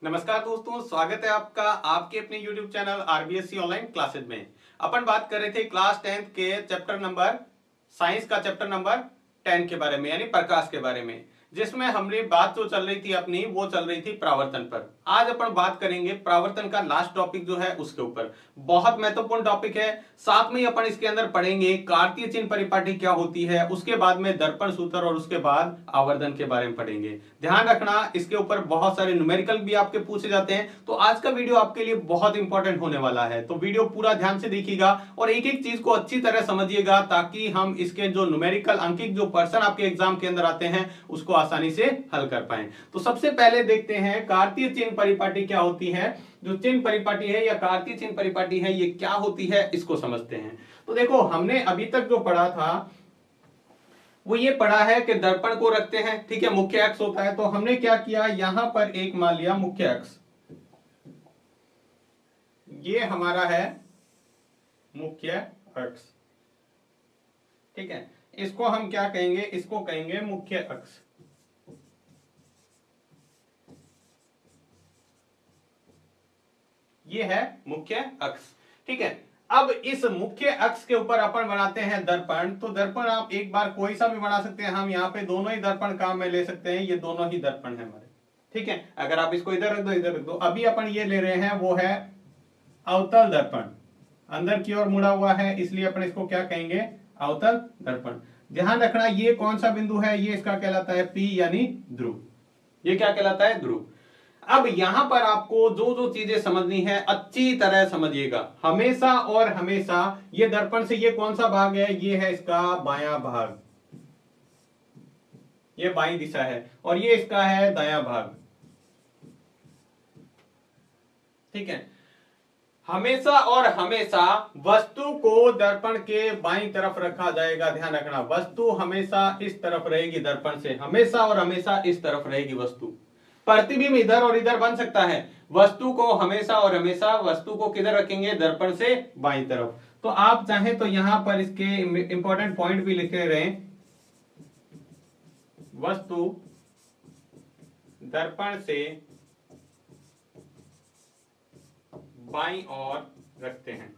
नमस्कार दोस्तों, स्वागत है आपका आपके अपने YouTube channel RBSC online classes में। अपन बात कर रहे थे क्लास 10th के चैप्टर नंबर साइंस का चैप्टर नंबर 10 के बारे में, यानी प्रकाश के बारे में, जिसमें हमने बात जो चल रही थी अपनी वो चल रही थी परावर्तन पर। आज अपन बात करेंगे परावर्तन का लास्ट टॉपिक जो है उसके ऊपर। बहुत महत्वपूर्ण टॉपिक है। साथ में ही अपन इसके अंदर पढ़ेंगे कार्तीय चिन्ह परिपाटी क्या होती है, उसके बाद में दर्पण सूत्र और उसके बाद आवर्धन के बारे में पढ़ेंगे। ध्यान रखना, इसके ऊपर बहुत सारे न्यूमेरिकल भी आपके पूछे जाते हैं, तो आज का वीडियो आपके लिए बहुत इंपॉर्टेंट होने वाला है। तो वीडियो पूरा ध्यान से देखिएगा और एक एक चीज को अच्छी तरह समझिएगा, ताकि हम इसके जो न्यूमेरिकल अंकित जो पर्सन आपके एग्जाम के अंदर आते हैं उसको आसानी से हल कर पाए। तो सबसे पहले देखते हैं कार्तीय चिन्ह परिपाटी क्या होती है। जो चिन्ह परिपाटी है या कार्तीय चिन्ह परिपाटी है ये क्या होती है, इसको समझते हैं। तो देखो, हमने अभी तक जो पढ़ा था वो ये पढ़ा है कि दर्पण को रखते हैं, ठीक है, मुख्य अक्ष होता है। तो हमने क्या किया, यहां पर एक मान लिया मुख्य अक्ष, ये हमारा है मुख्य अक्ष, ठीक है। इसको हम क्या कहेंगे, इसको कहेंगे मुख्य अक्ष। ये है मुख्य अक्ष, ठीक है। अब इस मुख्य अक्ष के ऊपर अपन बनाते हैं दर्पण। तो दर्पण आप एक बार कोई सा भी बना सकते हैं। हम यहाँ पे दोनों ही दर्पण काम में ले सकते हैं, ये दोनों ही दर्पण है हमारे, ठीक है। अगर आप इसको इधर रख दो, इधर रख दो। अभी अपन ये ले रहे हैं वो है अवतल दर्पण, अंदर की ओर मुड़ा हुआ है, इसलिए अपन इसको क्या कहेंगे, अवतल दर्पण। ध्यान रखना, ये कौन सा बिंदु है, ये इसका कहलाता है P यानी ध्रुव। ये क्या कहलाता है, ध्रुव। अब यहां पर आपको जो जो चीजें समझनी है अच्छी तरह समझिएगा। हमेशा और हमेशा ये दर्पण से ये कौन सा भाग है, ये है इसका बायां भाग, ये बाईं दिशा है, और ये इसका है दायां भाग, ठीक है। हमेशा और हमेशा वस्तु को दर्पण के बाईं तरफ रखा जाएगा। ध्यान रखना, वस्तु हमेशा इस तरफ रहेगी, दर्पण से हमेशा और हमेशा इस तरफ रहेगी वस्तु। प्रतिबिंब इधर और इधर बन सकता है, वस्तु को हमेशा और हमेशा वस्तु को किधर रखेंगे, दर्पण से बाईं तरफ। तो आप चाहें तो यहां पर इसके इंपॉर्टेंट पॉइंट भी लिखे रहे, वस्तु दर्पण से बाईं ओर रखते हैं।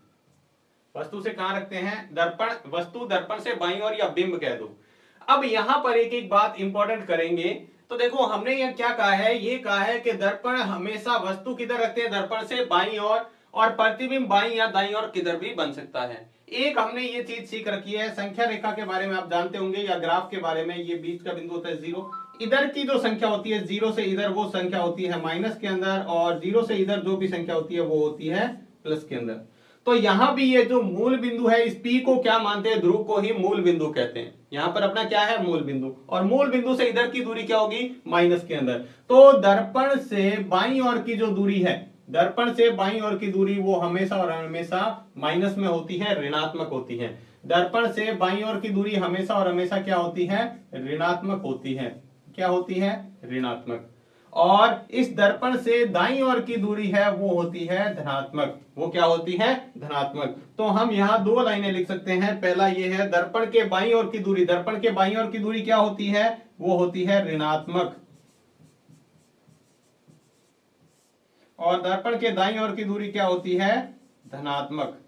वस्तु से कहां रखते हैं, दर्पण, वस्तु दर्पण से बाईं ओर या बिंब कह दो। अब यहां पर एक एक बात इंपॉर्टेंट करेंगे। तो देखो, हमने ये क्या कहा है, ये कहा है कि दर्पण हमेशा वस्तु किधर रखते हैं, दर्पण से बाईं ओर, और प्रतिबिंब बाईं या दाईं ओर किधर भी बन सकता है। एक हमने ये चीज सीख रखी है, संख्या रेखा के बारे में आप जानते होंगे, या ग्राफ के बारे में। ये बीच का बिंदु होता है 0, इधर की जो संख्या होती है 0 से इधर, वो संख्या होती है माइनस के अंदर, और 0 से इधर जो भी संख्या होती है वो होती है प्लस के अंदर। तो यहां भी ये जो मूल बिंदु है, इस P को क्या मानते हैं, ध्रुव को ही मूल बिंदु कहते हैं। यहां पर अपना क्या है, मूल बिंदु, और मूल बिंदु से इधर की दूरी क्या होगी, माइनस के अंदर। तो दर्पण से बाईं ओर की जो दूरी है, दर्पण से बाईं ओर की दूरी वो हमेशा और हमेशा माइनस में होती है, ऋणात्मक होती है। दर्पण से बाईं ओर की दूरी हमेशा और हमेशा क्या होती है, ऋणात्मक होती है। क्या होती है, ऋणात्मक। और इस दर्पण से दाईं ओर की दूरी है वो होती है धनात्मक। वो क्या होती है, धनात्मक। तो हम यहां दो लाइनें लिख सकते हैं। पहला ये है, दर्पण के बाईं ओर की दूरी, दर्पण के बाईं ओर की दूरी क्या होती है, वो होती है ऋणात्मक, और दर्पण के दाईं ओर की दूरी क्या होती है, धनात्मक।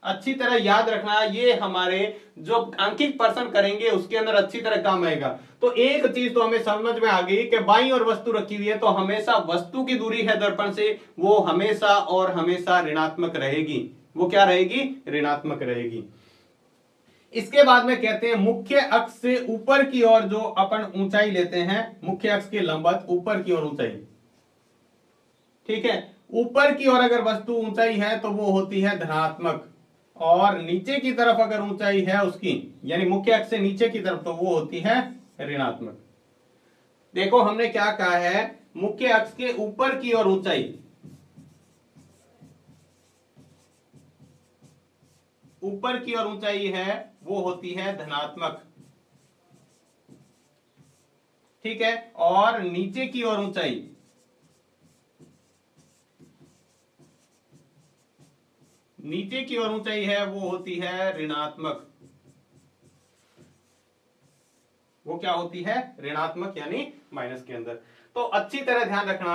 अच्छी तरह याद रखना, ये हमारे जो अंकित पर्सन करेंगे उसके अंदर अच्छी तरह काम आएगा। तो एक चीज तो हमें समझ में आ गई कि बाईं ओर वस्तु रखी हुई है, तो हमेशा वस्तु की दूरी है दर्पण से वो हमेशा और हमेशा ऋणात्मक रहेगी। वो क्या रहेगी, ऋणात्मक रहेगी। इसके बाद में कहते हैं मुख्य अक्ष से ऊपर की ओर जो अपन ऊंचाई लेते हैं, मुख्य अक्ष के लंबवत ऊपर की ओर ऊंचाई, ठीक है। ऊपर की ओर अगर वस्तु ऊंचाई है तो वो होती है धनात्मक, और नीचे की तरफ अगर ऊंचाई है उसकी, यानी मुख्य अक्ष से नीचे की तरफ, तो वो होती है ऋणात्मक। देखो, हमने क्या कहा है, मुख्य अक्ष के ऊपर की ओर ऊंचाई, ऊपर की ओर ऊंचाई है वो होती है धनात्मक, ठीक है। और नीचे की ओर ऊंचाई, नीचे की ओर ऊंचाई है वो होती है ऋणात्मक। वो क्या होती है, ऋणात्मक यानी माइनस के अंदर। तो अच्छी तरह ध्यान रखना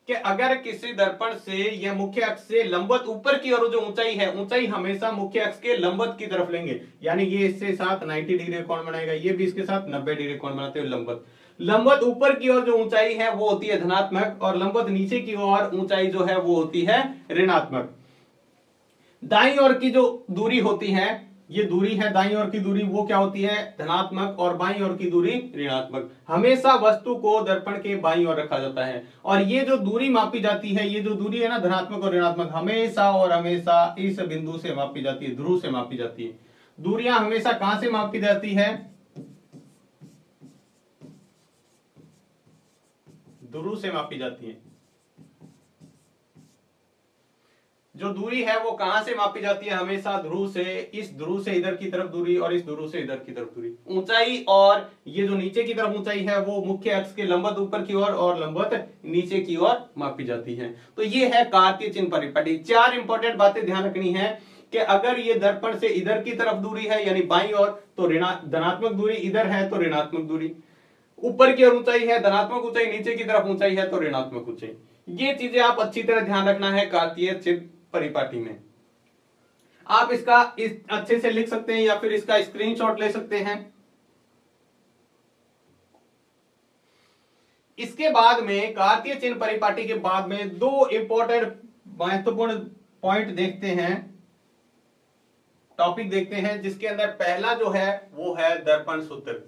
कि अगर किसी दर्पण से या मुख्य अक्ष से लंबवत ऊपर की ओर जो ऊंचाई है, ऊंचाई हमेशा मुख्य अक्ष के लंबवत की तरफ लेंगे, यानी ये इससे साथ 90 डिग्री कोण बनाएगा, ये भी इसके साथ 90 डिग्री कोण बनाते हैं लंबवत। लंबवत ऊपर की ओर जो ऊंचाई है वो होती है धनात्मक, और लंबवत नीचे की ओर ऊंचाई जो है वो होती है ऋणात्मक। दाईं ओर की जो दूरी होती है, ये दूरी है दाईं ओर की दूरी, वो क्या होती है धनात्मक, और बाईं ओर की दूरी ऋणात्मक। हमेशा वस्तु को दर्पण के बाईं ओर रखा जाता है, और ये जो दूरी मापी जाती है, ये जो दूरी है ना धनात्मक और ऋणात्मक, हमेशा और हमेशा इस बिंदु से मापी जाती है, ध्रुव से मापी जाती है। दूरियां हमेशा कहां से मापी जाती है, ध्रुव से मापी जाती है। जो दूरी है वो कहां से मापी जाती है, हमेशा ध्रुव से, इस ध्रुव से इधर की तरफ दूरी और इस ध्रुव से इधर की तरफ दूरी। ऊंचाई और ये जो नीचे की तरफ ऊंचाई है वो मुख्य अक्ष के लंबवत ऊपर की ओर और लंबवत नीचे की ओर मापी जाती है। तो ये है कार्तीय चिन्ह परिपाटी। 4 इंपॉर्टेंट बातें ध्यान रखनी है कि अगर ये दर्पण से इधर की तरफ दूरी है यानी बाईं ओर, तो धनात्मक दूरी, इधर है तो ऋणात्मक दूरी, ऊपर की ओर ऊंचाई है धनात्मक ऊंचाई, नीचे की तरफ ऊंचाई है तो ऋणात्मक ऊंचाई। ये चीजें आप अच्छी तरह ध्यान रखना है कार्तीय चिन्ह परिपाटी में। आप इसका इस अच्छे से लिख सकते हैं या फिर इसका स्क्रीनशॉट ले सकते हैं। इसके बाद में कार्तीय चिन्ह परिपाटी के बाद में 2 इंपॉर्टेंट महत्वपूर्ण पॉइंट देखते हैं, टॉपिक देखते हैं, जिसके अंदर पहला जो है वो है दर्पण सूत्र।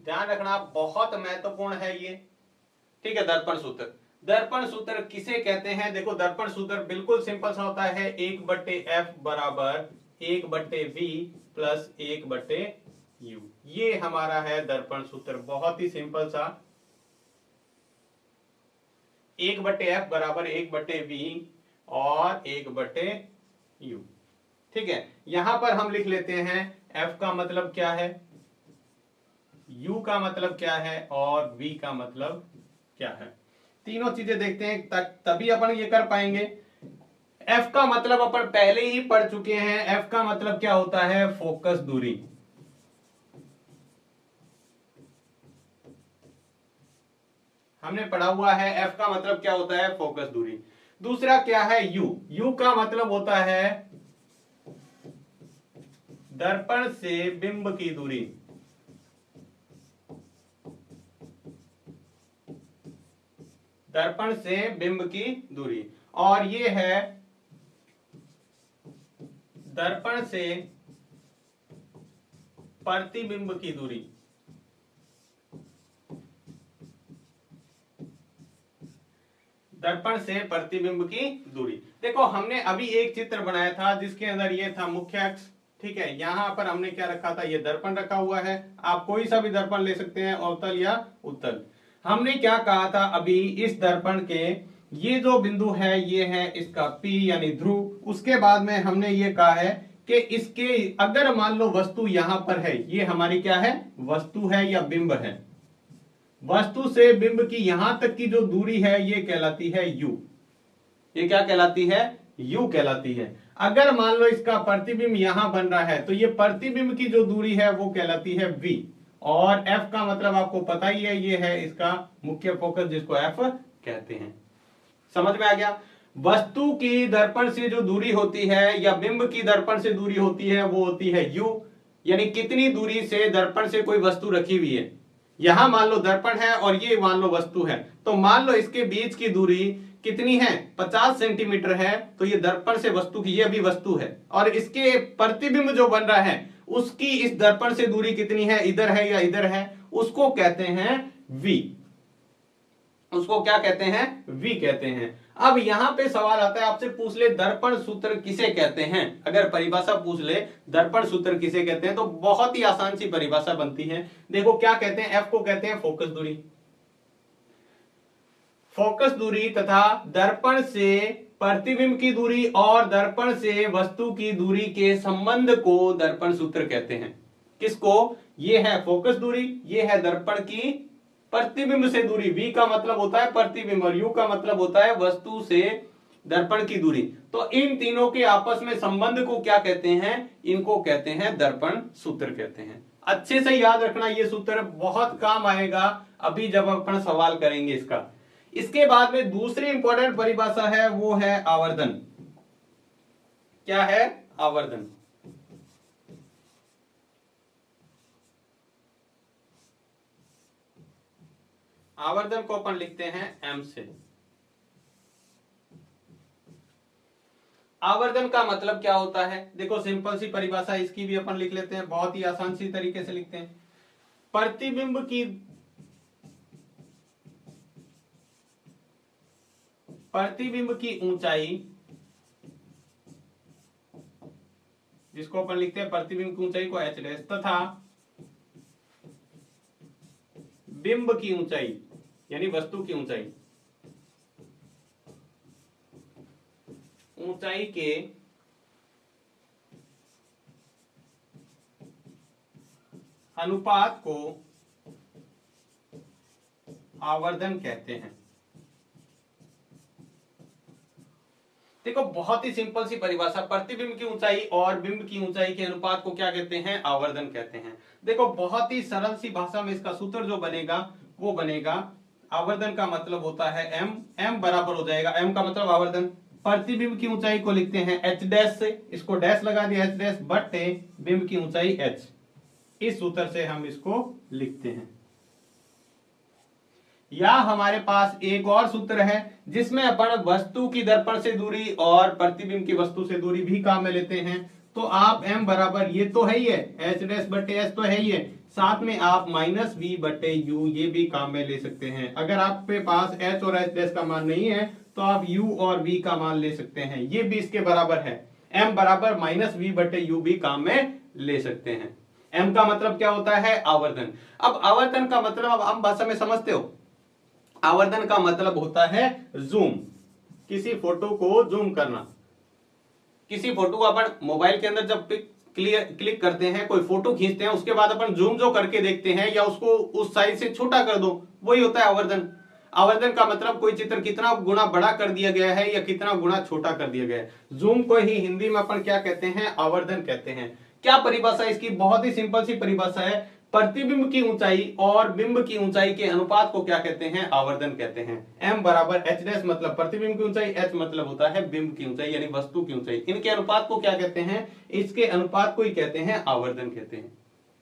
ध्यान रखना बहुत महत्वपूर्ण है ये, ठीक है। दर्पण सूत्र, दर्पण सूत्र किसे कहते हैं, देखो दर्पण सूत्र बिल्कुल सिंपल सा होता है, 1/f बराबर 1/v प्लस 1/u। ये हमारा है दर्पण सूत्र, बहुत ही सिंपल सा। 1/f बराबर 1/v और 1/u, ठीक है। यहां पर हम लिख लेते हैं f का मतलब क्या है, u का मतलब क्या है और v का मतलब क्या है। तीनों चीजें देखते हैं तभी अपन ये कर पाएंगे। f का मतलब अपन पहले ही पढ़ चुके हैं, f का मतलब क्या होता है, फोकस दूरी। हमने पढ़ा हुआ है f का मतलब क्या होता है, फोकस दूरी। दूसरा क्या है u, u का मतलब होता है दर्पण से बिंब की दूरी। दर्पण से बिंब की दूरी, और ये है दर्पण से प्रतिबिंब की दूरी। दर्पण से प्रतिबिंब की दूरी। देखो हमने अभी एक चित्र बनाया था जिसके अंदर ये था मुख्य अक्ष, ठीक है। यहां पर हमने क्या रखा था, ये दर्पण रखा हुआ है। आप कोई सा भी दर्पण ले सकते हैं, अवतल या उत्तल। हमने क्या कहा था अभी, इस दर्पण के ये जो बिंदु है ये है इसका P यानी ध्रुव। उसके बाद में हमने ये कहा है कि इसके अगर मान लो वस्तु यहां पर है, ये हमारी क्या है, वस्तु है या बिंब है। वस्तु से बिंब की यहां तक की जो दूरी है ये कहलाती है u। ये क्या कहलाती है, u कहलाती है। अगर मान लो इसका प्रतिबिंब यहां बन रहा है तो ये प्रतिबिंब की जो दूरी है वो कहलाती है v। और f का मतलब आपको पता ही है, ये है इसका मुख्य फोकस जिसको f कहते हैं। समझ में आ गया। वस्तु की दर्पण से जो दूरी होती है या बिंब की दर्पण से दूरी होती है वो होती है u, यानी कितनी दूरी से दर्पण से कोई वस्तु रखी हुई है। यहां मान लो दर्पण है और ये मान लो वस्तु है, तो मान लो इसके बीच की दूरी कितनी है, 50 सेंटीमीटर है, तो ये दर्पण से वस्तु की, ये भी वस्तु है, और इसके प्रतिबिंब जो बन रहा है उसकी इस दर्पण से दूरी कितनी है, इधर है या इधर है, उसको कहते हैं v। उसको क्या कहते हैं, v कहते हैं। अब यहां पे सवाल आता है, आपसे पूछ ले दर्पण सूत्र किसे कहते हैं, अगर परिभाषा पूछ ले दर्पण सूत्र किसे कहते हैं, तो बहुत ही आसान सी परिभाषा बनती है। देखो क्या कहते हैं, f को कहते हैं फोकस दूरी। फोकस दूरी तथा दर्पण से प्रतिबिंब की दूरी और दर्पण से वस्तु की दूरी के संबंध को दर्पण सूत्र कहते हैं। किसको, ये है फोकस दूरी, ये है दर्पण की प्रतिबिंब से दूरी। v का मतलब होता है प्रतिबिंब और u का मतलब होता है वस्तु से दर्पण की दूरी। तो इन तीनों के आपस में संबंध को क्या कहते हैं, इनको कहते हैं दर्पण सूत्र कहते हैं। अच्छे से याद रखना, ये सूत्र बहुत काम आएगा अभी जब अपन सवाल करेंगे इसका। इसके बाद में दूसरी इंपॉर्टेंट परिभाषा है, वो है आवर्धन। क्या है? आवर्धन। आवर्धन को अपन लिखते हैं m से। आवर्धन का मतलब क्या होता है? देखो सिंपल सी परिभाषा इसकी भी अपन लिख लेते हैं, बहुत ही आसान सी तरीके से लिखते हैं। प्रतिबिंब की ऊंचाई, जिसको अपन लिखते हैं प्रतिबिंब की ऊंचाई को h डैश, तथा बिंब की ऊंचाई यानी वस्तु की ऊंचाई, ऊंचाई के अनुपात को आवर्धन कहते हैं। देखो बहुत ही सिंपल सी परिभाषा, प्रतिबिंब की ऊंचाई और बिंब की ऊंचाई के अनुपात को क्या कहते हैं? आवर्धन कहते हैं। देखो बहुत ही सरल सी भाषा में इसका सूत्र जो बनेगा वो बनेगा, आवर्धन का मतलब होता है m बराबर हो जाएगा, m का मतलब आवर्धन, प्रतिबिंब की ऊंचाई को लिखते हैं h डैश से, इसको डैश लगा दिया h डैश, बटे बिंब की ऊंचाई h। इस सूत्र से हम इसको लिखते हैं। या हमारे पास एक और सूत्र है जिसमें अपन वस्तु की दर्पण से दूरी और प्रतिबिंब की वस्तु से दूरी भी काम में लेते हैं। तो आप m बराबर, ये तो है ही है, h डैश बटे h तो है ही है, साथ में आप माइनस v बटे u ये भी काम में ले सकते हैं। अगर आपके पास h और h डैश का मान नहीं है तो आप u और v का मान ले सकते हैं, ये भी इसके बराबर है। m बराबर माइनस v बटे u भी काम में ले सकते हैं। m का मतलब क्या होता है? आवर्धन। अब आवर्धन का मतलब अब आम भाषा में समझते हो, आवर्धन का मतलब होता है जूम, किसी फोटो को जूम करना। किसी फोटो को अपन मोबाइल के अंदर जब क्लिक करते हैं, कोई फोटो खींचते हैं, उसके बाद अपन जूम जो करके देखते हैं या उसको उस साइज से छोटा कर दो, वही होता है आवर्धन। आवर्धन का मतलब कोई चित्र कितना गुना बड़ा कर दिया गया है या कितना गुना छोटा कर दिया गया है। जूम को ही हिंदी में अपन क्या कहते हैं? आवर्धन कहते हैं। क्या परिभाषा इसकी? बहुत ही सिंपल सी परिभाषा है, प्रतिबिंब की ऊंचाई और बिंब की ऊंचाई के अनुपात को क्या कहते हैं? आवर्धन कहते हैं। m बराबर h डैश मतलब प्रतिबिंब की ऊंचाई, h मतलब होता है बिंब की ऊंचाई यानी वस्तु की ऊंचाई। इनके अनुपात को क्या कहते हैं? इसके अनुपात को ही कहते हैं आवर्धन कहते हैं।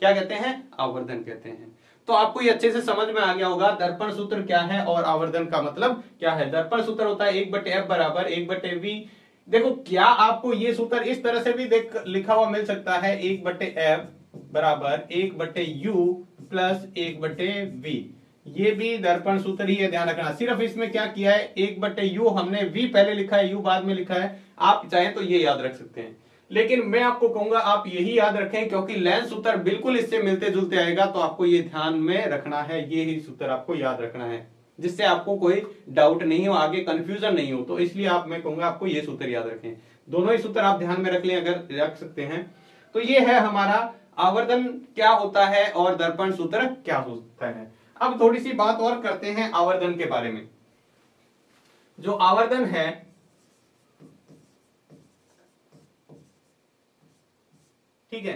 क्या कहते हैं? आवर्धन कहते हैं। तो आपको ये अच्छे से समझ में आ गया होगा दर्पण सूत्र क्या है और आवर्धन का मतलब क्या है। दर्पण सूत्र होता है 1/f बराबर 1/v। देखो क्या आपको ये सूत्र इस तरह से भी लिखा हुआ मिल सकता है, 1/f बराबर 1/u प्लस 1/v। ये भी दर्पण सूत्र ही है, ध्यान रखना। सिर्फ इसमें क्या किया है, 1/u हमने v पहले लिखा है, u बाद में लिखा है। आप चाहें तो ये याद रख सकते हैं, लेकिन मैं आपको कहूंगा आप यही याद रखें क्योंकि लेंस सूत्र बिल्कुल इससे मिलते जुलते आएगा। तो आपको ये ध्यान में रखना है, ये ही सूत्र आपको याद रखना है, जिससे आपको कोई डाउट नहीं हो, आगे कंफ्यूजन नहीं हो। तो इसलिए मैं कहूंगा आपको ये सूत्र याद रखें। दोनों ही सूत्र आप ध्यान में रख लें अगर रख सकते हैं। तो ये है हमारा आवर्धन क्या होता है और दर्पण सूत्र क्या होता है। अब थोड़ी सी बात और करते हैं आवर्धन के बारे में। जो आवर्धन है, ठीक है,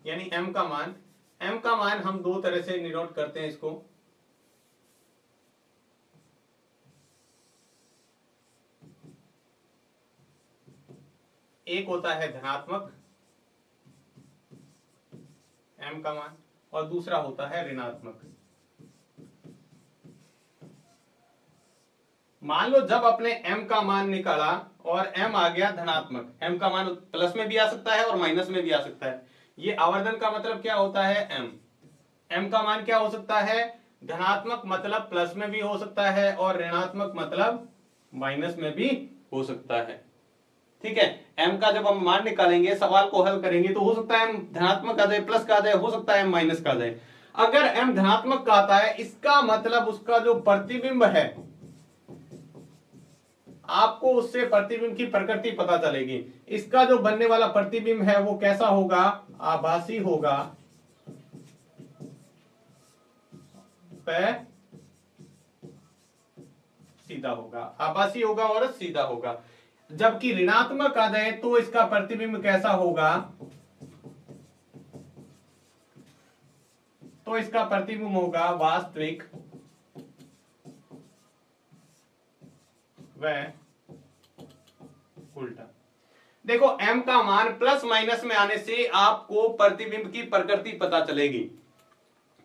यानी m का मान हम दो तरह से निरूपित करते हैं इसको। एक होता है धनात्मक m का मान और दूसरा होता है ऋणात्मक। मान लो जब अपने m का मान निकाला और m आ गया धनात्मक, m का मान प्लस में भी आ सकता है और माइनस में भी आ सकता है। ये आवर्धन का मतलब क्या होता है? m का मान क्या हो सकता है? धनात्मक मतलब प्लस में भी हो सकता है और ऋणात्मक मतलब माइनस में भी हो सकता है। ठीक है, m का जब हम मान निकालेंगे, सवाल को हल करेंगे, तो हो सकता है m धनात्मक आ जाए, प्लस का आ जाए, हो सकता है m माइनस का आ जाए। अगर m धनात्मक का आता है, इसका मतलब उसका जो प्रतिबिंब है, आपको उससे प्रतिबिंब की प्रकृति पता चलेगी। इसका जो बनने वाला प्रतिबिंब है वो कैसा होगा? आभासी होगा, सीधा होगा, आभासी होगा और सीधा होगा। जबकि ऋणात्मक आ जाए तो इसका प्रतिबिंब कैसा होगा, तो इसका प्रतिबिंब होगा वास्तविक व उल्टा। देखो m का मान प्लस माइनस में आने से आपको प्रतिबिंब की प्रकृति पता चलेगी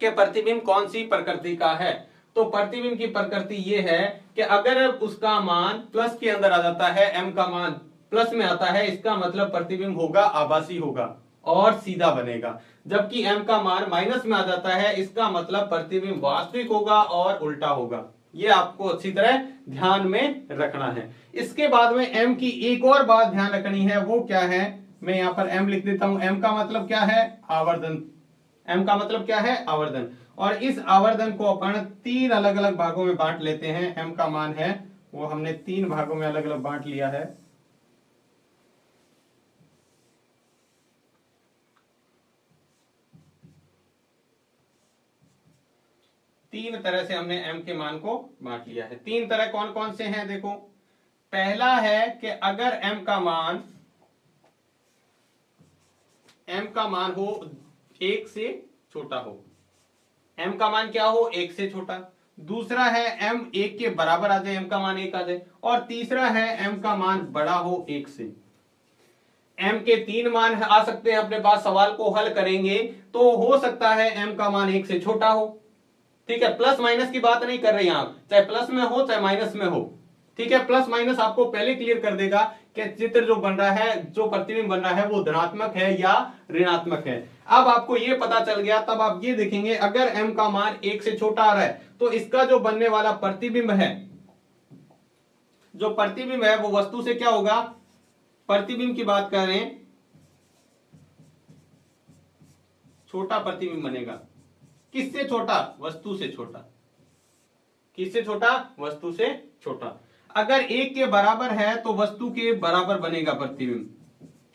कि प्रतिबिंब कौन सी प्रकृति का है। तो प्रतिबिंब की प्रकृति ये है कि अगर उसका मान प्लस के अंदर आ जाता है, m का मान प्लस में आता है, इसका मतलब प्रतिबिंब होगा आभासी होगा और सीधा बनेगा। जबकि m का मान माइनस में आ जाता है, इसका मतलब प्रतिबिंब वास्तविक होगा और उल्टा होगा। ये आपको अच्छी तरह ध्यान में रखना है। इसके बाद में m की एक और बात ध्यान रखनी है, वो क्या है, मैं यहां पर m लिख देता हूं। m का मतलब क्या है, आवर्धन। m का मतलब क्या है, आवर्धन। और इस आवर्धन को अपन 3 अलग अलग भागों में बांट लेते हैं। m का मान है वो हमने 3 भागों में अलग अलग बांट लिया है। तीन तरह से हमने m के मान को बांट लिया है। 3 तरह कौन कौन से हैं, देखो। पहला है कि अगर m का मान हो 1 से छोटा हो, m का मान क्या हो, 1 से छोटा। दूसरा है m 1 के बराबर आ जाए, m का मान 1 आ जाए। और तीसरा है m का मान बड़ा हो 1 से। m के 3 मान आ सकते हैं अपने पास। सवाल को हल करेंगे तो हो सकता है m का मान 1 से छोटा हो, ठीक है। प्लस माइनस की बात नहीं कर रहे हैं आप, चाहे प्लस में हो चाहे माइनस में हो, ठीक है। प्लस माइनस आपको पहले क्लियर कर देगा कि चित्र जो बन रहा है, जो प्रतिबिंब बन रहा है, वो धनात्मक है या ऋणात्मक है। अब आपको ये पता चल गया, तब आप ये देखेंगे अगर m का मान 1 से छोटा आ रहा है तो इसका जो बनने वाला प्रतिबिंब है, जो प्रतिबिंब है वो वस्तु से क्या होगा, प्रतिबिंब की बात कर रहे हैं, छोटा प्रतिबिंब बनेगा। किससे छोटा, वस्तु से छोटा। किससे छोटा, वस्तु से छोटा। अगर 1 के बराबर है तो वस्तु के बराबर बनेगा प्रतिबिंब।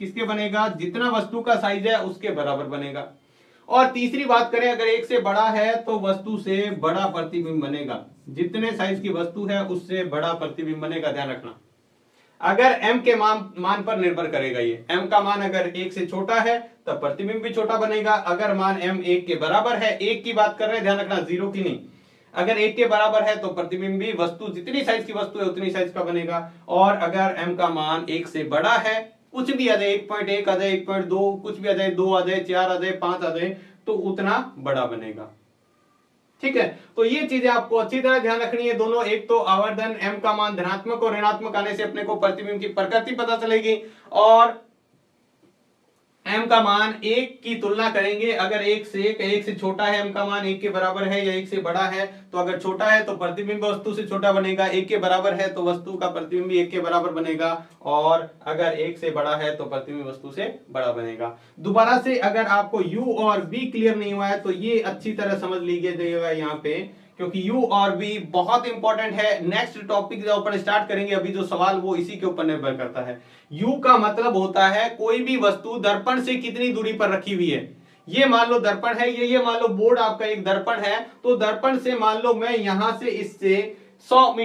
किसके बनेगा, जितना वस्तु का साइज है उसके बराबर बनेगा। और तीसरी बात करें, अगर 1 से बड़ा है तो वस्तु से बड़ा प्रतिबिंब बनेगा। जितने साइज की वस्तु है उससे बड़ा प्रतिबिंब बनेगा, ध्यान रखना। अगर m के मान पर निर्भर करेगा ये। m का मान अगर 1 से छोटा है तब प्रतिबिंब भी छोटा बनेगा। अगर मान m 1 के बराबर है, 1 की बात कर रहे हैं, ध्यान रखना, 0 की नहीं। अगर 1 के बराबर है तो प्रतिबिंब भी वस्तु, जितनी साइज की वस्तु है उतनी साइज का बनेगा। और अगर m का मान 1 से बड़ा है, कुछ भी आ जाए, 1.1 आ जाए, 1.2, कुछ भी आ जाए, 2 आ जाए, 4 आ जाए, 5 आ जाए, तो उतना बड़ा बनेगा, ठीक है। तो ये चीजें आपको अच्छी तरह ध्यान रखनी है दोनों। एक तो आवर्धन, m का मान धनात्मक और ऋणात्मक आने से अपने को प्रतिबिंब की प्रकृति पता चलेगी। और m का मान 1 की तुलना करेंगे, अगर 1 से छोटा है, m का मान 1 के बराबर है या 1 से बड़ा है, तो अगर छोटा है तो प्रतिबिंब वस्तु से छोटा बनेगा, 1 के बराबर है तो वस्तु का प्रतिबिंब भी 1 के बराबर बनेगा, और अगर 1 से बड़ा है तो प्रतिबिंब वस्तु से बड़ा बनेगा। दोबारा से अगर आपको u और v क्लियर नहीं हुआ है तो ये अच्छी तरह समझ लीजिएगा यहाँ पे, क्योंकि u और v बहुत इंपॉर्टेंट है। नेक्स्ट टॉपिक जो अपन स्टार्ट करेंगे अभी जो सवाल, वो इसी के ऊपर निर्भर करता है। u का मतलब होता है कोई भी वस्तु दर्पण से कितनी दूरी पर रखी हुई है। ये मान लो दर्पण है, ये मान लो बोर्ड आपका एक दर्पण है, तो दर्पण से मान लो मैं यहां से इससे 50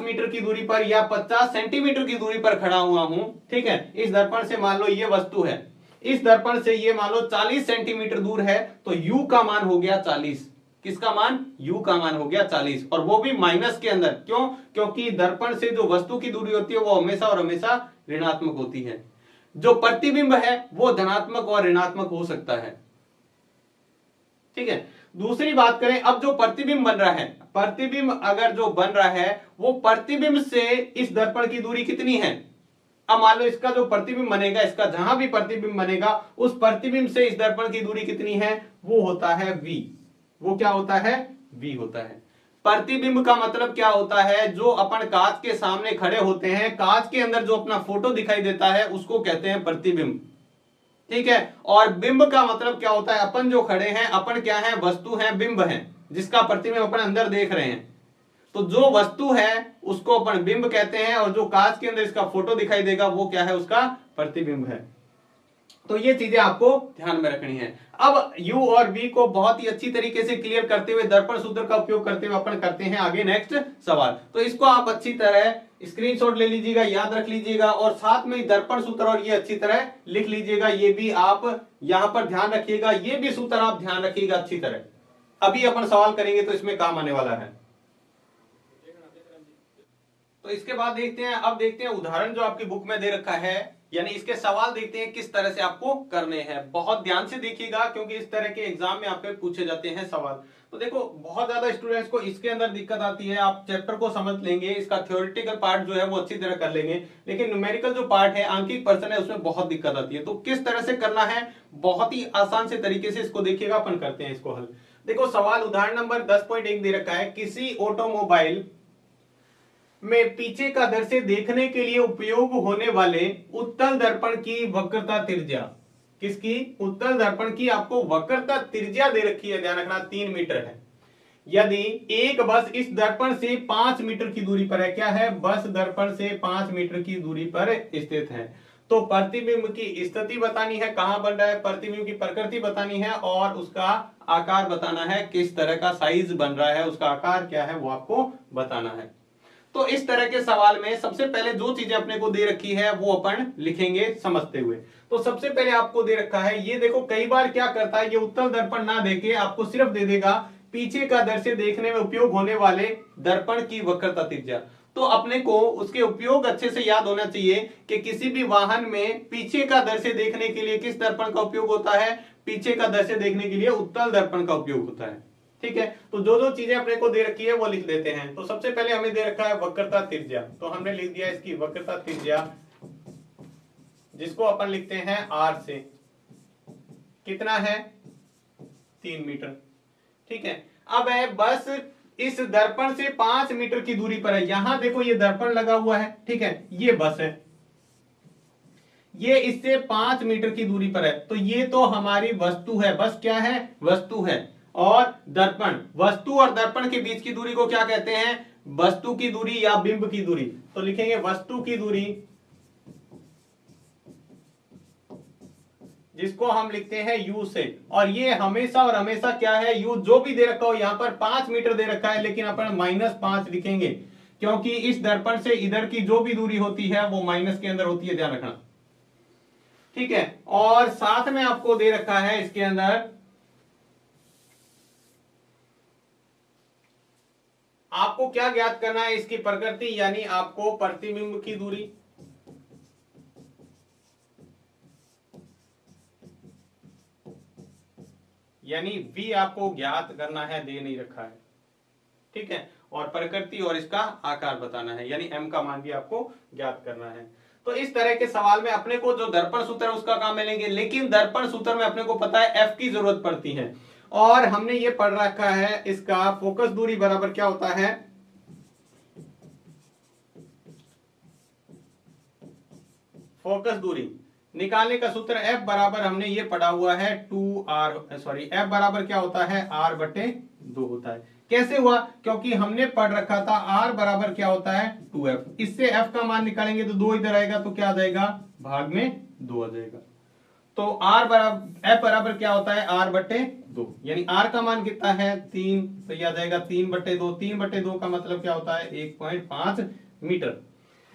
मीटर की दूरी पर या 50 सेंटीमीटर की दूरी पर खड़ा हुआ हूं, ठीक है। इस दर्पण से मान लो ये वस्तु है, इस दर्पण से ये मान लो 40 सेंटीमीटर दूर है, तो u का मान हो गया 40। किसका मान, u का मान हो गया 40, और वो भी माइनस के अंदर। क्यों, क्योंकि दर्पण से जो वस्तु की दूरी होती है वो हमेशा और हमेशा ऋणात्मक होती है। जो प्रतिबिंब है वो धनात्मक और ऋणात्मक हो सकता है, ठीक है। दूसरी बात करें, अब जो प्रतिबिंब बन रहा है, प्रतिबिंब अगर जो बन रहा है वो प्रतिबिंब से इस दर्पण की दूरी कितनी है। अब मान लो इसका जो प्रतिबिंब बनेगा, इसका जहां भी प्रतिबिंब बनेगा उस प्रतिबिंब से इस दर्पण की दूरी कितनी है, वो होता है v। वो क्या होता है, v होता है। प्रतिबिंब का मतलब क्या होता है, जो अपन कांच के सामने खड़े होते हैं, कांच के अंदर जो अपना फोटो दिखाई देता है उसको कहते हैं प्रतिबिंब, ठीक है। और बिंब का मतलब क्या होता है, अपन जो खड़े हैं, अपन क्या है, वस्तु है, बिंब है, जिसका प्रतिबिंब अपन अंदर देख रहे हैं। तो जो वस्तु है उसको अपन बिंब कहते हैं, और जो कांच के अंदर इसका फोटो दिखाई देगा वो क्या है, उसका प्रतिबिंब है। तो ये चीजें आपको ध्यान में रखनी है। अब u और v को बहुत ही अच्छी तरीके से क्लियर करते हुए दर्पण सूत्र का उपयोग करते हुए अपन करते हैं आगे नेक्स्ट सवाल। तो इसको आप अच्छी तरह स्क्रीनशॉट ले लीजिएगा, याद रख लीजिएगा, और साथ में दर्पण सूत्र और ये अच्छी तरह लिख लीजिएगा। ये भी आप यहां पर ध्यान रखिएगा, ये भी सूत्र आप ध्यान रखिएगा अच्छी तरह, अभी अपन सवाल करेंगे तो इसमें काम आने वाला है। तो इसके बाद देखते हैं, अब देखते हैं उदाहरण जो आपकी बुक में दे रखा है, यानी इसके सवाल देखते हैं किस तरह से आपको करने हैं। बहुत ध्यान से देखिएगा क्योंकि इस तरह के एग्जाम में आपके पूछे जाते हैं सवाल। तो देखो बहुत ज्यादा स्टूडेंट्स को इसके अंदर दिक्कत आती है, आप चैप्टर को समझ लेंगे, इसका थ्योरेटिकल पार्ट जो है वो अच्छी तरह कर लेंगे, लेकिन न्यूमेरिकल जो पार्ट है, आंकिक पर्सन है, उसमें बहुत दिक्कत आती है। तो किस तरह से करना है, बहुत ही आसान से तरीके से इसको देखिएगा, अपन करते हैं इसको हल। देखो सवाल उदाहरण नंबर 10.1 दे रखा है, किसी ऑटोमोबाइल में पीछे का दृश्य देखने के लिए उपयोग होने वाले उत्तल दर्पण की वक्रता त्रिज्या, किसकी, उत्तल दर्पण की आपको वक्रता त्रिज्या दे रखी है, ध्यान रखना 3 मीटर है। यदि एक बस इस दर्पण से 5 मीटर की दूरी पर है, क्या है, बस दर्पण से 5 मीटर की दूरी पर स्थित है, तो प्रतिबिंब की स्थिति बतानी है, कहां बन रहा है, प्रतिबिंब की प्रकृति बतानी है, और उसका आकार बताना है, किस तरह का साइज बन रहा है, उसका आकार क्या है वो आपको बताना है। तो इस तरह के सवाल में सबसे पहले जो चीजें अपने को दे रखी है वो अपन लिखेंगे समझते हुए। तो सबसे पहले आपको दे रखा है, ये देखो कई बार क्या करता है, ये उत्तल दर्पण ना देके आपको सिर्फ दे देगा पीछे का दृश्य देखने में उपयोग होने वाले दर्पण की वक्रता त्रिज्या। तो अपने को उसके उपयोग अच्छे से याद होना चाहिए कि किसी भी वाहन में पीछे का दृश्य देखने के लिए किस दर्पण का उपयोग होता है, पीछे का दृश्य देखने के लिए उत्तल दर्पण का उपयोग होता है। ठीक है, तो जो जो चीजें अपने को दे रखी है वो लिख देते हैं। तो सबसे पहले हमें दे रखा है वक्रता त्रिज्या, तो हमने लिख दिया इसकी वक्रता त्रिज्या, जिसको अपन लिखते हैं r से, कितना है, 3 मीटर। ठीक है, अब है बस इस दर्पण से 5 मीटर की दूरी पर है, यहां देखो ये दर्पण लगा हुआ है, ठीक है, ये बस है, ये इससे 5 मीटर की दूरी पर है, तो ये तो हमारी वस्तु है, बस क्या है, वस्तु है। और दर्पण, वस्तु और दर्पण के बीच की दूरी को क्या कहते हैं, वस्तु की दूरी या बिंब की दूरी। तो लिखेंगे वस्तु की दूरी, जिसको हम लिखते हैं u से, और ये हमेशा और हमेशा क्या है, u जो भी दे रखा हो, यहां पर 5 मीटर दे रखा है, लेकिन अपन -5 लिखेंगे क्योंकि इस दर्पण से इधर की जो भी दूरी होती है वो माइनस के अंदर होती है, ध्यान रखना। ठीक है, और साथ में आपको दे रखा है इसके अंदर, आपको क्या ज्ञात करना है, इसकी प्रकृति, यानी आपको प्रतिबिंब की दूरी, यानी v आपको ज्ञात करना है, दे नहीं रखा है। ठीक है, और प्रकृति और इसका आकार बताना है, यानी m का मान भी आपको ज्ञात करना है। तो इस तरह के सवाल में अपने को जो दर्पण सूत्र है उसका काम मिलेंगे, लेकिन दर्पण सूत्र में अपने को पता है f की जरूरत पड़ती है, और हमने ये पढ़ रखा है इसका फोकस दूरी बराबर क्या होता है, फोकस दूरी निकालने का सूत्र f बराबर हमने ये पढ़ा हुआ है 2r, सॉरी f बराबर क्या होता है, r/2 होता है। कैसे हुआ, क्योंकि हमने पढ़ रखा था r बराबर क्या होता है 2f, इससे f का मान निकालेंगे तो 2 इधर आएगा, तो क्या आ जाएगा, भाग में 2 आ जाएगा। तो r बराबर, f बराबर क्या होता है, r/2, यानी r का मान कितना है 3, तो ये आ जाएगा 3/2, 3/2 का मतलब क्या होता है 1.5 मीटर।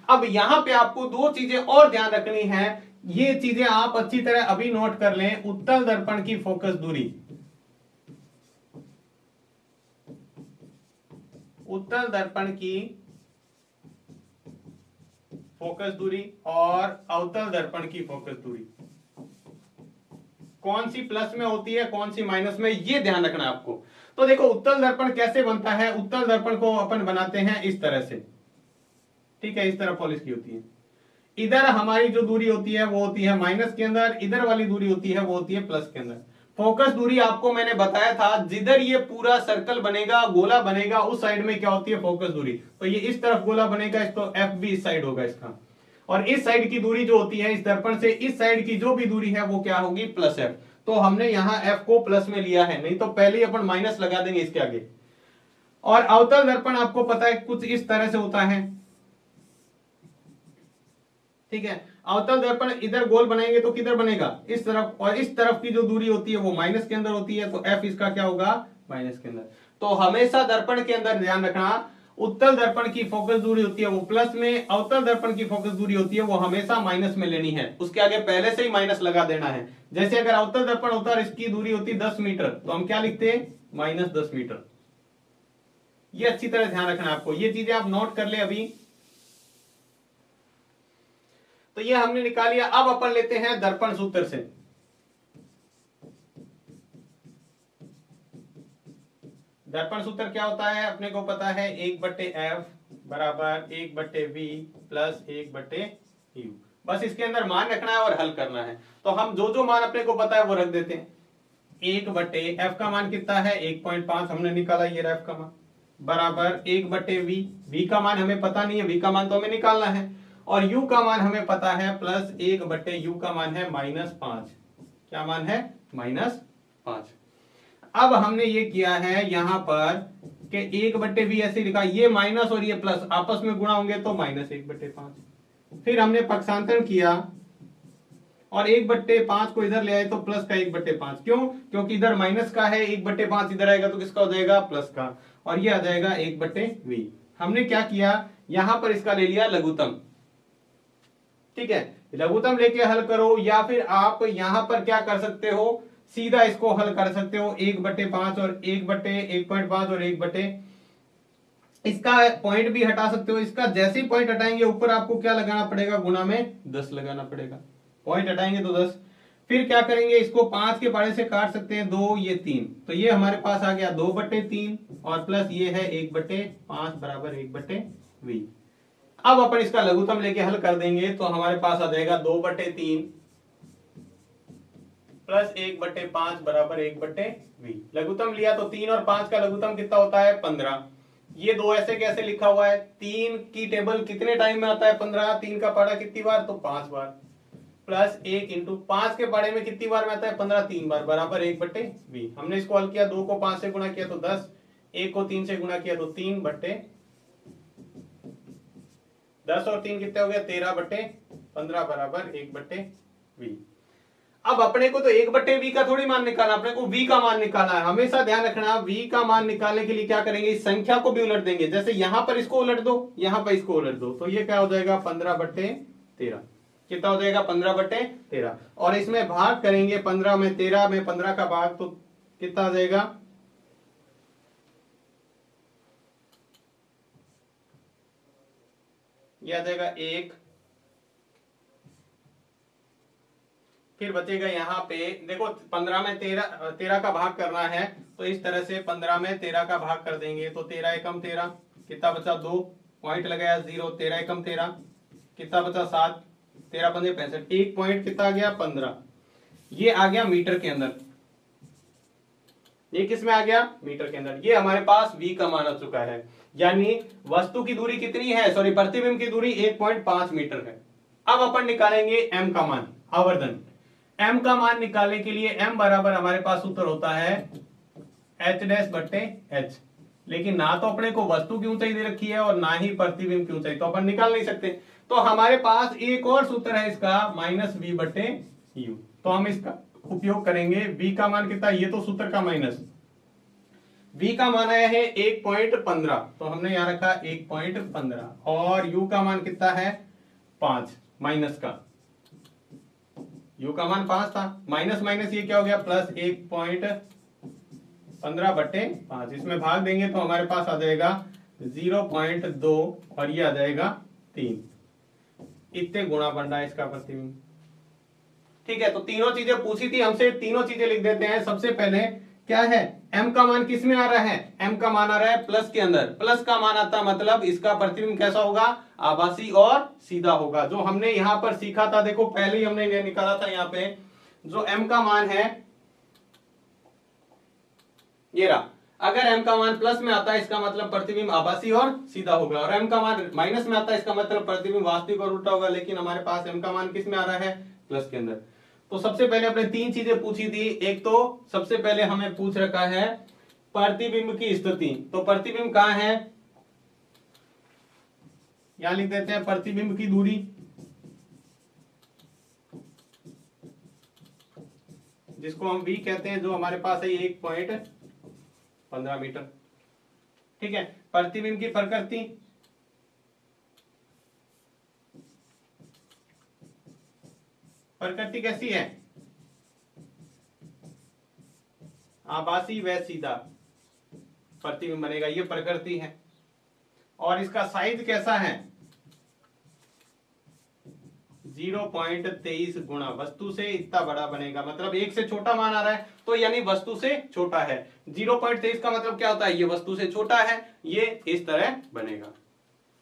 अब यहां पे आपको दो चीजें और ध्यान रखनी है, ये चीजें आप अच्छी तरह अभी नोट कर लें। उत्तल दर्पण की फोकस दूरी, उत्तल दर्पण की फोकस दूरी और अवतल दर्पण की फोकस दूरी कौन सी प्लस में होती है, कौन सी माइनस में, ये ध्यान रखना आपको। तो देखो उत्तल दर्पण कैसे बनता है, उत्तल दर्पण को अपन बनाते हैं इस तरह से, ठीक है, इस तरह पॉलिश की होती है। इधर हमारी जो दूरी होती है वो होती है माइनस के अंदर, इधर वाली दूरी होती है वो होती है प्लस के अंदर। फोकस दूरी आपको मैंने बताया था, जिधर ये पूरा सर्कल बनेगा, गोला बनेगा, उस साइड में क्या होती है फोकस दूरी। तो ये इस तरफ गोला बनेगा, तो एफ भी इस साइड होगा इसका, और इस साइड की दूरी जो होती है इस दर्पण से इस साइड की जो भी दूरी है वो क्या होगी, प्लस एफ। तो हमने यहाँ एफ को प्लस में लिया है, नहीं तो पहले ही अपन माइनस लगा देंगे इसके आगे। और अवतल दर्पण आपको पता है कुछ इस तरह से होता है, ठीक है। अवतल दर्पण इधर गोल बनाएंगे तो किधर बनेगा, इस तरफ, और इस तरफ की जो दूरी होती है वो माइनस के अंदर होती है, तो एफ इसका क्या होगा, माइनस के अंदर। तो हमेशा दर्पण के अंदर ध्यान रखना, उत्तल दर्पण की फोकस दूरी होती है वो प्लस में, अवतल दर्पण की फोकस दूरी होती है वो हमेशा माइनस में लेनी है, उसके आगे पहले से ही माइनस लगा देना है। जैसे अगर अवतल दर्पण होता है इसकी दूरी होती 10 मीटर, तो हम क्या लिखते हैं, -10 मीटर। ये अच्छी तरह ध्यान रखना आपको, ये चीजें आप नोट कर ले अभी। तो ये हमने निकाल लिया। अब अपन लेते हैं दर्पण सूत्र से। दर्पण सूत्र क्या होता है, अपने को पता है 1/f बराबर 1/v प्लस 1/u। बस इसके अंदर मान रखना है और हल करना है। तो हम जो जो मान अपने को पता है वो रख देते हैं। 1/f का मान कितना है, 1.5 हमने निकाला, ये f का मान बराबर 1/v, v का मान हमें पता नहीं है, v का मान तो हमें निकालना है, और u का मान हमें पता है प्लस 1/u का मान है -5। क्या मान है, -5। अब हमने ये किया है यहां पर कि 1/v ऐसे लिखा, ये माइनस और ये प्लस आपस में गुणा होंगे तो -1/5। फिर हमने पक्षांतरण किया और 1/5 को इधर ले आए तो प्लस का 1/5। क्यों, क्योंकि इधर माइनस का है, 1/5 इधर आएगा तो किसका हो जाएगा, प्लस का, और ये आ जाएगा 1/v। हमने क्या किया, यहां पर इसका ले लिया लघुत्तम। ठीक है, लघुत्तम लेके हल करो, या फिर आप यहां पर क्या कर सकते हो, सीधा इसको हल कर सकते हो, 1/5 और 1/1.5 और 1/, इसका पॉइंट भी हटा सकते हो। इसका जैसे ही पॉइंट हटाएंगे ऊपर आपको क्या लगाना पड़ेगा, गुना में 10 लगाना पड़ेगा। पॉइंट हटाएंगे तो 10। फिर क्या करेंगे, इसको 5 के पारे से काट सकते हैं, 2 ये 3, तो ये हमारे पास आ गया 2/3 और प्लस ये है 1/5 बराबर 1/v। अब अपन इसका लघुत्तम लेके हल कर देंगे तो हमारे पास आ जाएगा 2/3 प्लस 1/5 बराबर 1/v। लघुत्तम लिया तो 3 और 5 का लघुत्तम कितना होता है, 15। ये दो ऐसे कैसे लिखा हुआ है, 3 की टेबल कितने टाइम में आता है, 15। 3 का पारा कितनी बार, तो 5 बार, प्लस 1 इंटू 5 के पारे में कितनी बार में आता है, 15, 3 बार बराबर 1/v। हमने इसको हल किया, 2 को 5 से गुणा किया तो 10, 1 को 3 से गुणा किया तो 3/10 और 3 कितने हो गए, 13/15 बराबर 1/v। अब अपने को तो 1/v का थोड़ी मान निकालना, अपने को v का मान निकालना है। हमेशा ध्यान रखना, v का मान निकालने के लिए क्या करेंगे, इस संख्या को भी उलट देंगे। जैसे यहां पर इसको उलट दो, यहां पर इसको उलट दो, तो ये क्या हो जाएगा, 15/13। कितना हो जाएगा, 15/13। और इसमें भाग करेंगे 15 में 13 में 15 का भाग, तो कितना आ जाएगा, यह आ जाएगा 1। फिर बचेगा यहाँ पे, देखो 15 में 13 का भाग करना है, तो इस तरह से 15 में 13 का भाग कर देंगे, तो 13 एकम 13, कितना बचा, 2 पॉइंट लगाया 0, 13 एकम 13, कितना बचा 7, 13 पंजे 65, 1 पॉइंट कितना आ गया, 15। ये आ गया मीटर के अंदर, ये किस में आ गया, मीटर के अंदर। ये हमारे पास v का मान आ चुका है, यानी वस्तु की दूरी कितनी है, सॉरी प्रतिबिंब की दूरी 1.5 मीटर है। अब अपन निकालेंगे m का मान, आवर्धन। m का मान निकालने के लिए m बराबर हमारे पास सूत्र होता है h'/h, लेकिन ना तो अपने को वस्तु की ऊंचाई दे रखी है और ना ही प्रतिबिंब की ऊंचाई, तो अपन निकाल नहीं सकते। तो हमारे पास एक और सूत्र है इसका, -v/u। तो हम इसका उपयोग करेंगे। v का मान कितना, ये तो सूत्र का माइनस, v का मान आया है 1.15, तो हमने यहां रखा 1.15, और u का मान कितना है, 5, माइनस का, u का मान 5 था, माइनस माइनस ये क्या हो गया, प्लस 1.15/5। इसमें भाग देंगे तो हमारे पास आ जाएगा 0.2 और ये आ जाएगा 3। इतने गुणा बन रहा है इसका प्रतिबिंब। ठीक है, तो तीनों चीजें पूछी थी हमसे, तीनों चीजें लिख देते हैं। सबसे पहले क्या है, m का मान किस में आ रहा है, m का मान आ रहा है प्लस के अंदर। प्लस का मान आता मतलब इसका प्रतिबिंब कैसा होगा, आभासी और सीधा होगा। जो हमने यहां पर सीखा था, देखो पहले ही हमने निकाला था, यहाँ पे जो m का मान है ये रहा। अगर m का मान प्लस में आता है इसका मतलब प्रतिबिंब आभासी और सीधा होगा, और m का मान माइनस में आता है इसका मतलब प्रतिबिंब वास्तविक और उल्टा होगा। लेकिन हमारे पास m का मान किस में आ रहा है, प्लस के अंदर। तो सबसे पहले अपने 3 चीजें पूछी थी। एक तो सबसे पहले हमें पूछ रखा है प्रतिबिंब की स्थिति, तो प्रतिबिंब कहां है, यहां लिख देते हैं प्रतिबिंब की दूरी, जिसको हम v कहते हैं, जो हमारे पास है 1.15 मीटर। ठीक है, प्रतिबिंब की प्रकृति, प्रकृति कैसी है? आभासी व सीधा प्रतिबिंब बनेगा, ये प्रकृति है। और इसका साइज कैसा है? 0.23 गुणा, वस्तु से इतना बड़ा बनेगा, मतलब 1 से छोटा मान आ रहा है तो यानी वस्तु से छोटा है। 0.23 का मतलब क्या होता है? ये वस्तु से छोटा है, ये इस तरह बनेगा।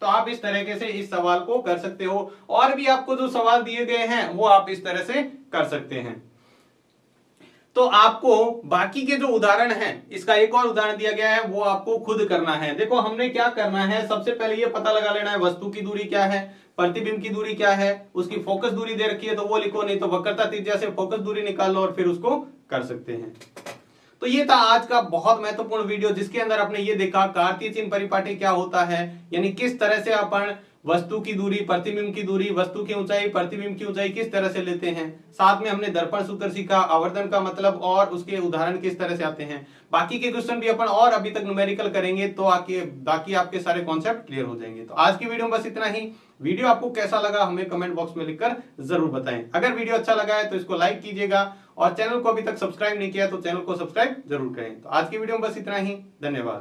तो आप इस तरीके से इस सवाल को कर सकते हो। और भी आपको जो सवाल दिए गए हैं वो आप इस तरह से कर सकते हैं। तो आपको बाकी के जो उदाहरण हैं, इसका एक और उदाहरण दिया गया है, वो आपको खुद करना है। देखो हमने क्या करना है, सबसे पहले ये पता लगा लेना है वस्तु की दूरी क्या है, प्रतिबिंब की दूरी क्या है, उसकी फोकस दूरी दे रखी है तो वो लिखो, नहीं तो वक्रता त्रिज्या से फोकस दूरी निकाल लो और फिर उसको कर सकते हैं। तो ये था आज का बहुत महत्वपूर्ण वीडियो, जिसके अंदर आपने ये देखा कार्तीय चिन्ह परिपाटी क्या होता है, यानी किस तरह से अपन वस्तु की दूरी, प्रतिबिंब की दूरी, वस्तु की ऊंचाई, प्रतिबिंब की ऊंचाई किस तरह से लेते हैं। साथ में हमने दर्पण सूत्र सीखा, आवर्धन का मतलब और उसके उदाहरण किस तरह से आते हैं। बाकी के क्वेश्चन भी अपन और अभी तक न्यूमेरिकल करेंगे तो बाकी आपके सारे कॉन्सेप्ट क्लियर हो जाएंगे। तो आज की वीडियो में बस इतना ही। वीडियो आपको कैसा लगा हमें कमेंट बॉक्स में लिखकर जरूर बताएं। अगर वीडियो अच्छा लगा है तो इसको लाइक कीजिएगा और चैनल को अभी तक सब्सक्राइब नहीं किया तो चैनल को सब्सक्राइब जरूर करें। तो आज की वीडियो में बस इतना ही, धन्यवाद।